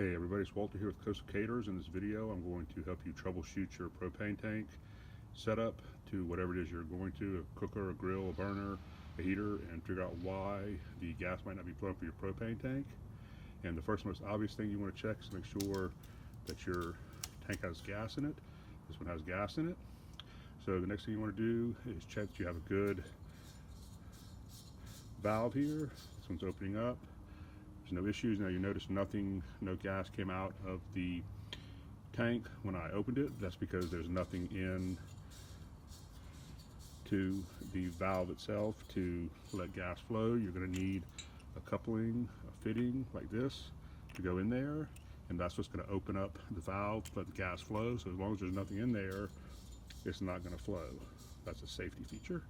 Hey everybody, it's Walter here with Coastal Caterers. In this video I'm going to help you troubleshoot your propane tank setup to whatever it is you're going to, a cooker, a grill, a burner, a heater, and figure out why the gas might not be flowing for your propane tank. And the first most obvious thing you want to check is make sure that your tank has gas in it. This one has gas in it. So the next thing you want to do is check that you have a good valve here. This one's opening up. There's no issues. Now you notice no gas came out of the tank when I opened it. That's because there's nothing in to the valve itself to let gas flow. You're going to need a coupling, a fitting like this to go in there, and that's what's going to open up the valve, let the gas flow. So as long as there's nothing in there, it's not going to flow. That's a safety feature.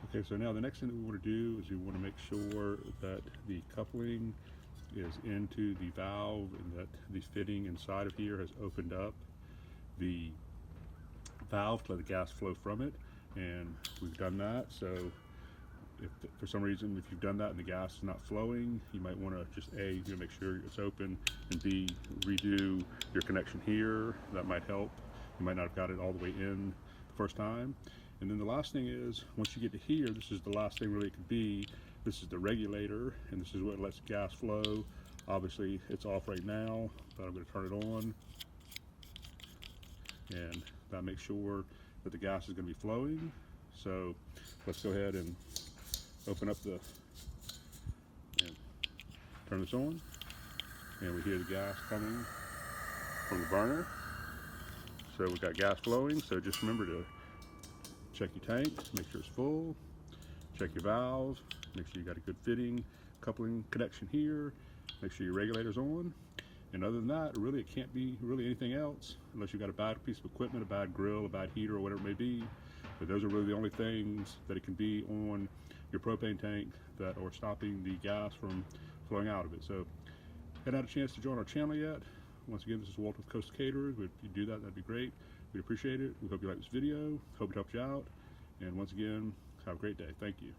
Okay, so now the next thing that we want to do is we want to make sure that the coupling is into the valve and that the fitting inside of here has opened up the valve to let the gas flow from it, and we've done that. So if for some reason if you've done that and the gas is not flowing, you might want to just A, make sure it's open, and B, redo your connection here. That might help. You might not have got it all the way in the first time. And then the last thing is, once you get to here, this is the last thing really it could be. This is the regulator, and this is what lets gas flow. Obviously it's off right now, but I'm going to turn it on, and that makes sure that the gas is going to be flowing. So let's go ahead and open up and turn this on, and we hear the gas coming from the burner. So we've got gas flowing. So just remember to check your tank, make sure it's full, check your valve, make sure you got a good fitting, coupling connection here, make sure your regulator's on. And other than that, really it can't be really anything else unless you've got a bad piece of equipment, a bad grill, a bad heater, or whatever it may be. But those are really the only things that it can be on your propane tank that are stopping the gas from flowing out of it. So if you haven't had a chance to join our channel yet, once again, this is Walter with Coastal Caterers. If you do that, that'd be great. We'd appreciate it. We hope you like this video. Hope it helped you out. And once again, have a great day. Thank you.